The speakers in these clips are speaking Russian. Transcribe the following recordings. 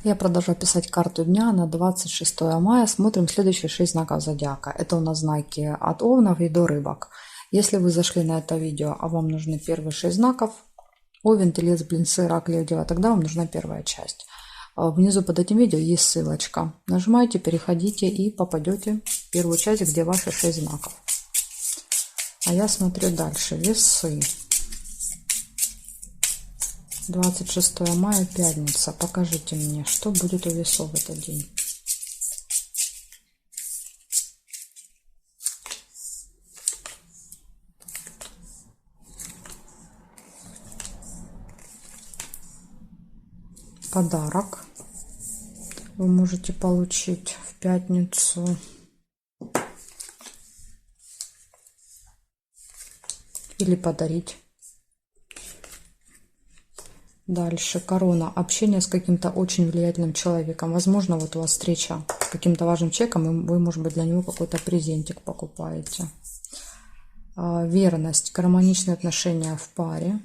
Я продолжаю писать карту дня на 26 мая. Смотрим следующие 6 знаков зодиака. Это у нас знаки от Овнов и до Рыбок. Если вы зашли на это видео, а вам нужны первые 6 знаков, Овен, Телец, Близнецы, Рак, Лев, Дева, тогда вам нужна первая часть. Внизу под этим видео есть ссылочка. Нажимаете, переходите и попадете в первую часть, где ваши 6 знаков. А я смотрю дальше. Весы. 26 мая, пятница. Покажите мне, что будет у весов в этот день. Подарок вы можете получить в пятницу. Или подарить. Дальше корона. Общение с каким-то очень влиятельным человеком. Возможно, вот у вас встреча с каким-то важным человеком, и вы, может быть, для него какой-то презентик покупаете. Верность. Гармоничные отношения в паре.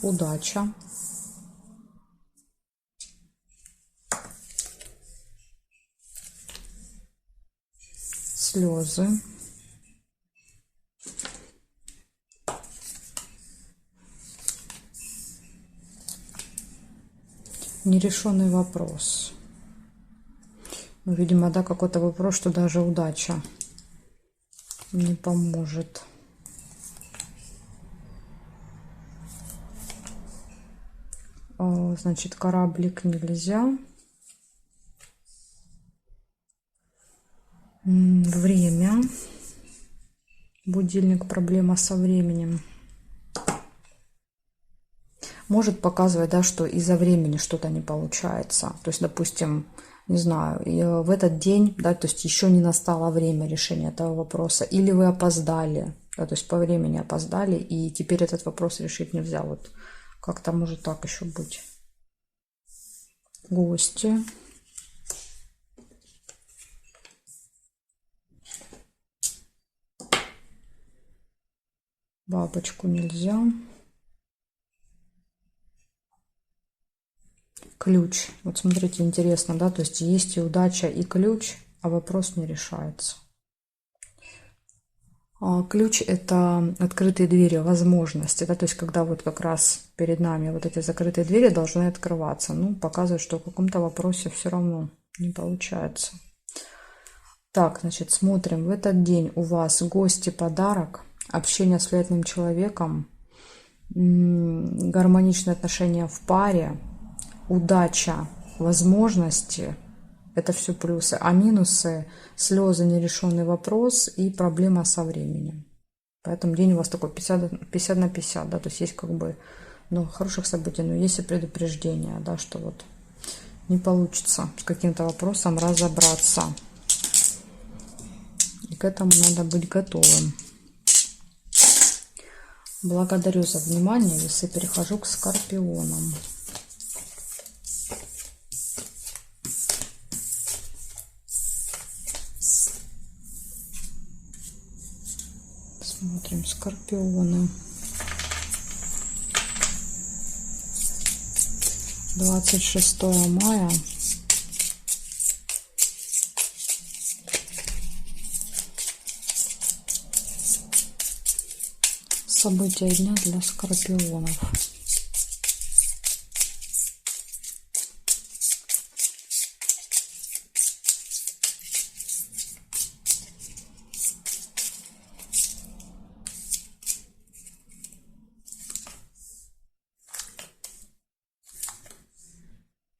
Удача. Слезы. Нерешенный вопрос. Ну, видимо, да, какой-то вопрос, что даже удача не поможет. Значит, кораблик нельзя. Время. Будильник, проблема со временем. Может показывать, да, что из-за времени что-то не получается. То есть, допустим, не знаю, в этот день, да, то есть еще не настало время решения этого вопроса. Или вы опоздали, да, то есть по времени опоздали, и теперь этот вопрос решить нельзя. Вот как-то может так еще быть. Гости. Бабочку нельзя. Ключ. Вот смотрите, интересно, да, то есть есть и удача, и ключ, а вопрос не решается. Ключ – это открытые двери, возможности, да, то есть когда вот как раз перед нами вот эти закрытые двери должны открываться. Ну, показывает, что в каком-то вопросе все равно не получается. Так, значит, смотрим. В этот день у вас гости, подарок, общение с влиятельным человеком, гармоничные отношения в паре, удача, возможности. Это все плюсы. А минусы – слезы, нерешенный вопрос и проблема со временем. Поэтому день у вас такой 50 на 50, да, то есть есть как бы много хороших событий, но есть и предупреждение, да, что вот не получится с каким-то вопросом разобраться. И к этому надо быть готовым. Благодарю за внимание. Весы, перехожу к скорпионам. Смотрим, скорпионы. 26 мая. События дня для скорпионов.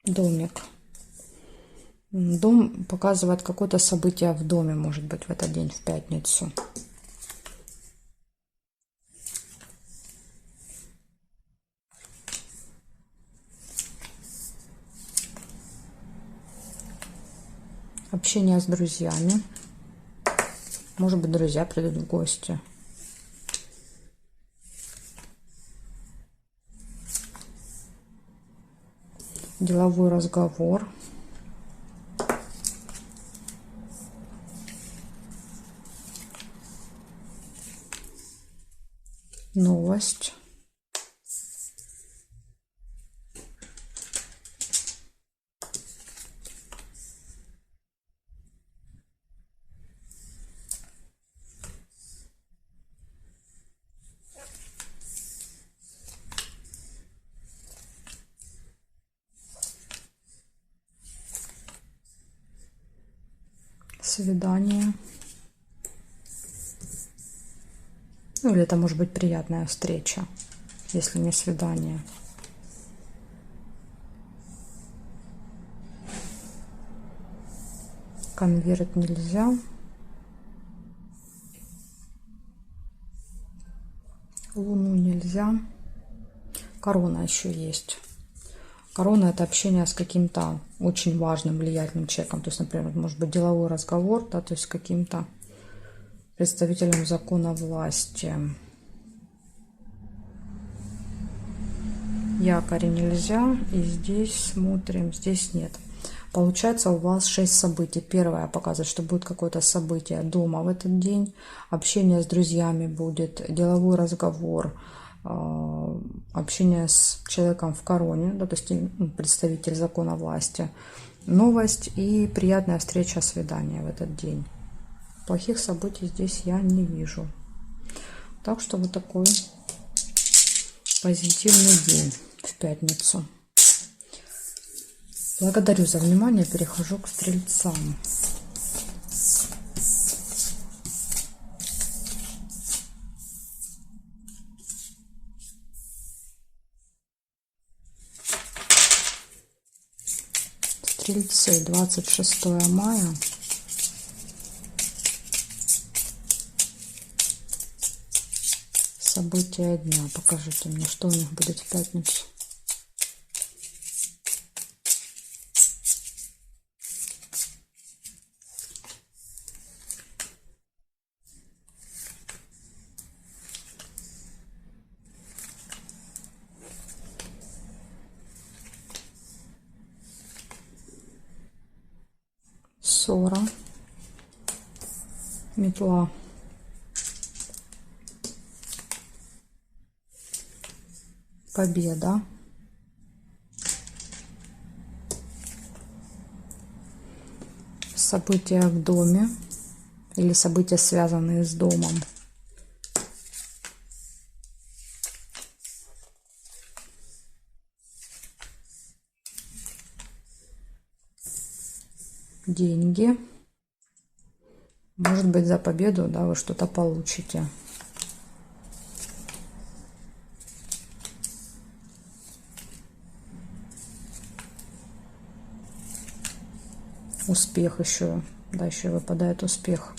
Домик. Дом показывает какое-то событие в доме, может быть, в этот день, в пятницу. Общение с друзьями. Может быть, друзья придут в гости. Деловой разговор. новость, свидание. Ну, или это может быть приятная встреча, если не свидание. Конверт нельзя. Луну нельзя. Корона еще есть. Корона — это общение с каким-то очень важным, влиятельным человеком. То есть, например, может быть деловой разговор, да, то есть с каким-то представителем закона власти. Якоря нельзя. И здесь смотрим, здесь нет. Получается, у вас 6 событий. Первое показывает, что будет какое-то событие дома в этот день. Общение с друзьями будет, деловой разговор, общение с человеком в короне, да, то есть представитель закона власти, новость и приятная встреча, свидание в этот день. Плохих событий здесь я не вижу. Так что вот такой позитивный день в пятницу. Благодарю за внимание. Перехожу к стрельцам. Стрельцы, 26 мая. События дня. Покажите мне, что у них будет в пятницу. Ссора, метла, победа, события в доме или события, связанные с домом. Деньги. Может быть, за победу, да, вы что-то получите. Успех еще. Да, еще выпадает успех.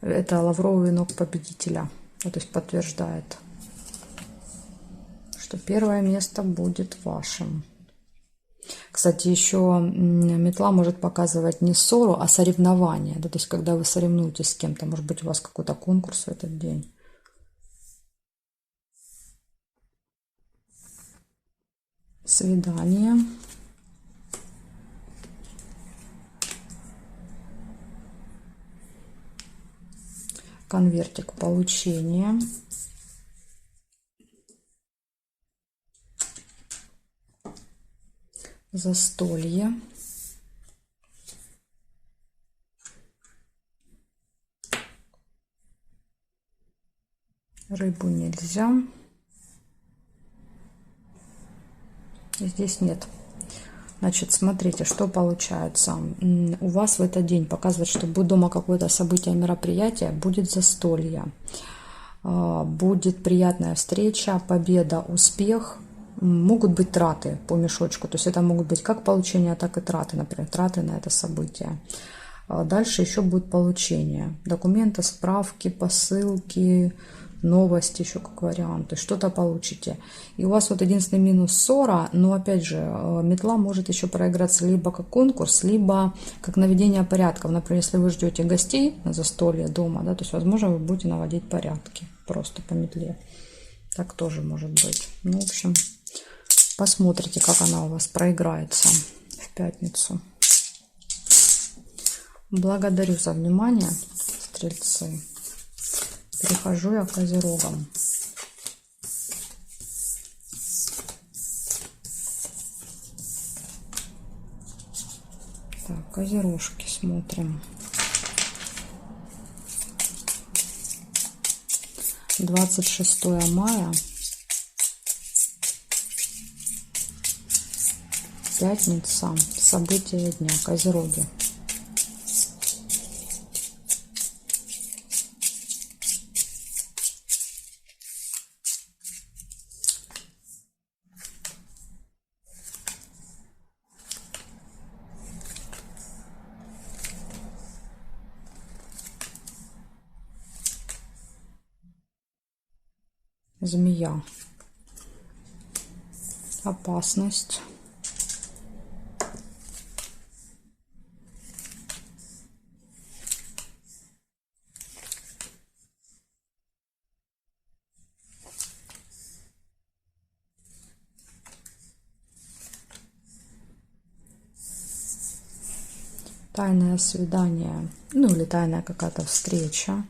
Это лавровый венок победителя. То есть подтверждает, что первое место будет вашим. Кстати, еще метла может показывать не ссору, а соревнование. Да, то есть, когда вы соревнуетесь с кем-то, может быть, у вас какой-то конкурс в этот день. Свидание. Конвертик получения. Застолье. Рыбу нельзя. Здесь нет. Значит, смотрите, что получается. У вас в этот день показывает, что будет дома какое-то событие, мероприятие, будет застолье, будет приятная встреча, победа, успех. Могут быть траты по мешочку, то есть это могут быть как получения, так и траты, например, траты на это событие. Дальше еще будет получение, документы, справки, посылки, новости еще как вариант, то есть что-то получите. И у вас вот единственный минус ссора, но опять же метла может еще проиграться либо как конкурс, либо как наведение порядков. Например, если вы ждете гостей на застолье дома, да, то есть возможно вы будете наводить порядки просто по метле. Так тоже может быть. Ну, в общем, посмотрите, как она у вас проиграется в пятницу. Благодарю за внимание, стрельцы. Перехожу я к козерогам. Козерожки смотрим. 26 мая. Пятница. События дня. Козероги. Змея. Опасность. Тайное свидание. Ну или тайная какая-то встреча.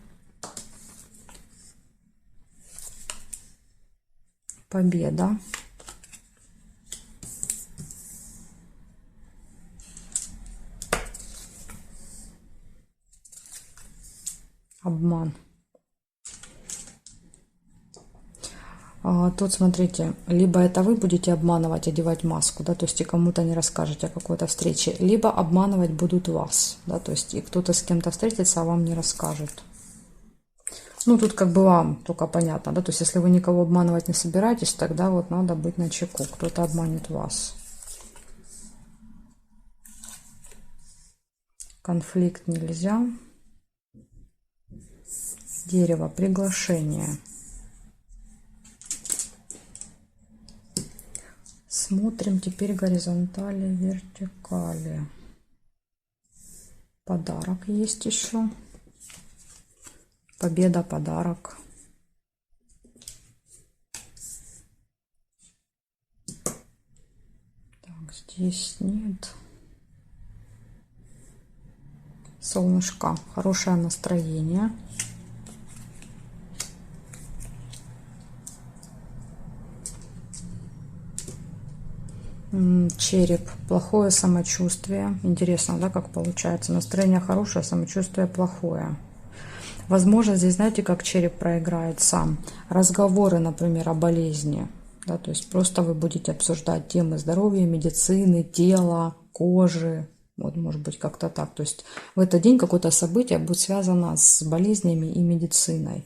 Победа. Обман. Тут, смотрите, либо это вы будете обманывать, одевать маску, да, то есть и кому-то не расскажете о какой-то встрече, либо обманывать будут вас, да, то есть и кто-то с кем-то встретится, а вам не расскажет. Ну, тут как бы вам только понятно, да, то есть если вы никого обманывать не собираетесь, тогда вот надо быть начеку, кто-то обманет вас. Конфликт нельзя. Дерево, приглашение. Смотрим теперь горизонтали, вертикали. Подарок есть еще. Победа, подарок. Так, здесь нет. Солнышко, хорошее настроение. Череп, плохое самочувствие. Интересно, да, как получается. Настроение хорошее, самочувствие плохое. Возможно, здесь, знаете, как череп проиграет сам. Разговоры, например, о болезни. Да, то есть просто вы будете обсуждать темы здоровья, медицины, тела, кожи. Вот, может быть, как-то так. То есть в этот день какое-то событие будет связано с болезнями и медициной.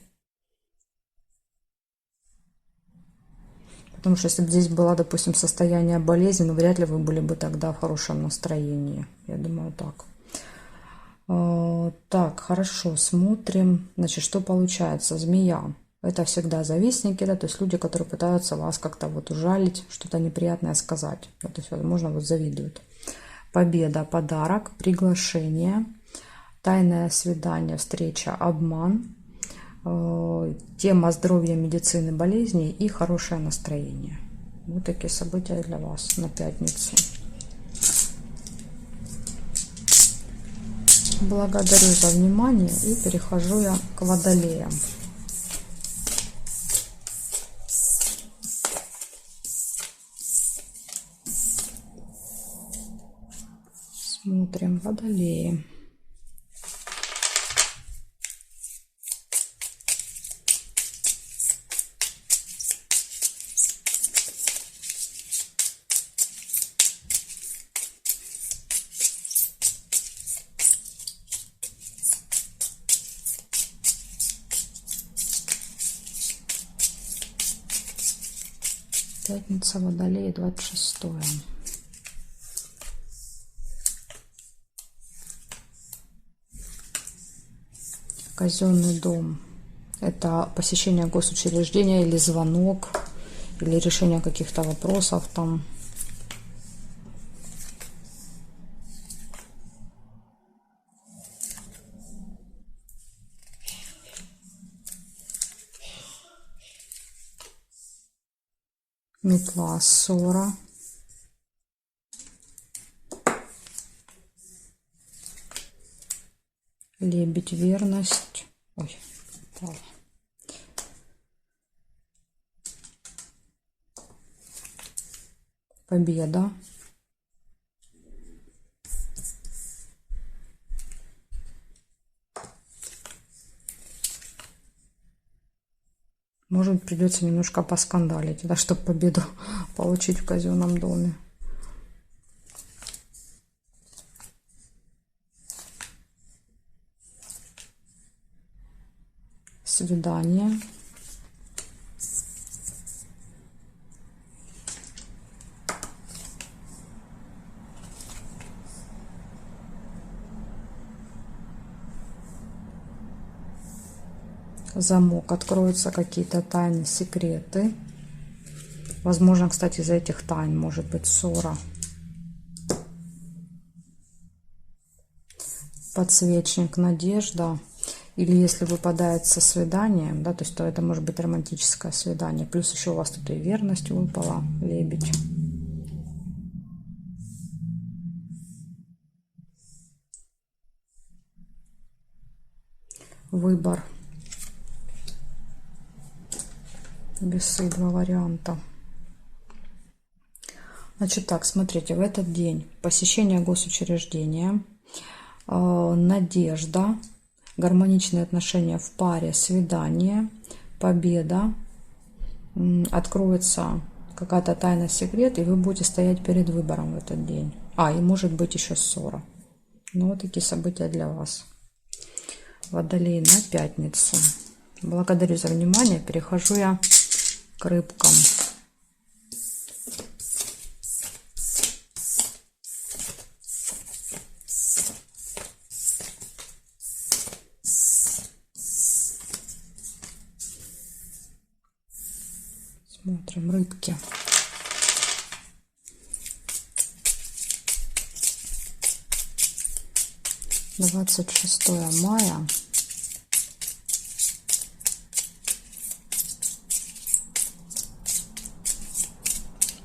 Потому что если бы здесь было, допустим, состояние болезни, ну, вряд ли вы были бы тогда в хорошем настроении. Я думаю, так. Так, хорошо, смотрим. Значит, что получается? Змея. Это всегда завистники, да, то есть люди, которые пытаются вас как-то вот ужалить, что-то неприятное сказать. То есть, возможно, вот завидуют. Победа, подарок, приглашение, тайное свидание, встреча, обман, тема здоровья, медицины, болезней и хорошее настроение. Вот такие события для вас на пятницу. Благодарю за внимание и перехожу я к водолеям. Смотрим водолеи. Пятница, водолеи, 26-е. Казенный дом. Это посещение госучреждения или звонок, или решение каких-то вопросов там. Метла, ссора. Лебедь, верность. Ой, упала. Победа. Может быть, придется немножко поскандалить, да, чтобы победу получить в казенном доме. Свидание. Замок. Откроются какие-то тайны, секреты. Возможно, кстати, из-за этих тайн может быть ссора. Подсвечник, надежда. Или если выпадает со свиданием, да, то есть то это может быть романтическое свидание. Плюс еще у вас тут и верность выпала, лебедь. Выбор. Весы, два варианта. Значит так, смотрите, в этот день посещение госучреждения, надежда, гармоничные отношения в паре, свидание, победа, откроется какая-то тайна, секрет, и вы будете стоять перед выбором в этот день. И может быть еще ссора. Ну, вот такие события для вас. Водолей на пятницу. Благодарю за внимание. Перехожу я к рыбкам. Смотрим рыбки. Двадцать 26 мая.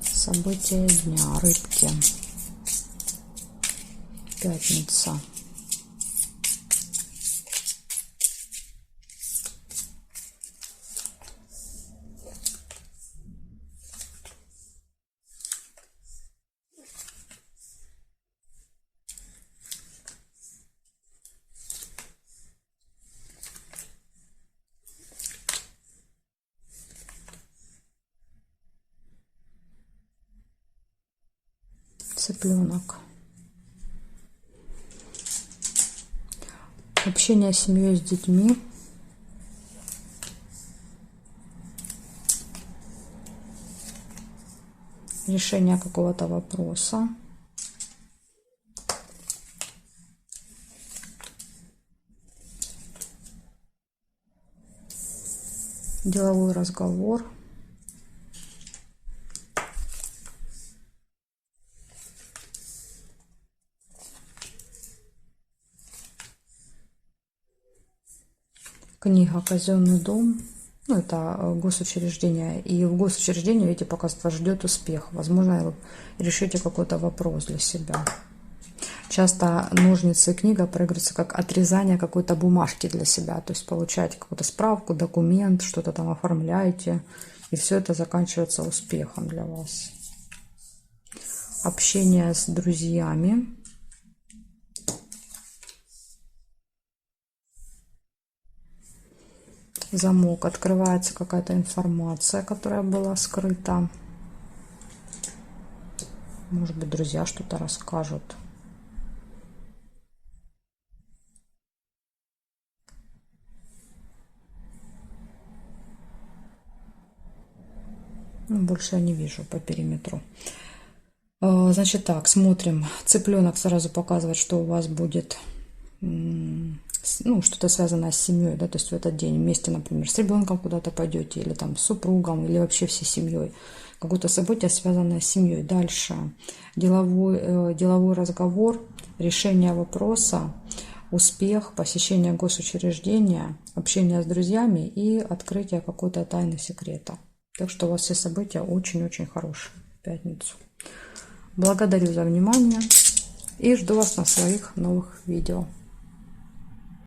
События дня. Рыбки. Пятница. Цыпленок. Общение с семьей, с детьми. Решение какого-то вопроса. Деловой разговор. Книга «Казенный дом». Ну, это госучреждение. И в госучреждении, видите, пока вас ждет успех. Возможно, вы решите какой-то вопрос для себя. Часто ножницы и книга проигрываются как отрезание какой-то бумажки для себя. То есть получаете какую-то справку, документ, что-то там оформляете. И все это заканчивается успехом для вас. Общение с друзьями. Замок. Открывается какая-то информация, которая была скрыта. Может быть, друзья что-то расскажут. Ну, больше я не вижу по периметру. Значит так, смотрим. Цыпленок сразу показывает, что у вас будет что-то связанное с семьей, да, то есть в этот день вместе, например, с ребенком куда-то пойдете, или там с супругом, или вообще всей семьей. Какое-то событие, связанное с семьей. Дальше деловой разговор, решение вопроса, успех, посещение госучреждения, общение с друзьями и открытие какой-то тайны, секрета. Так что у вас все события очень-очень хорошие в пятницу. Благодарю за внимание и жду вас на своих новых видео.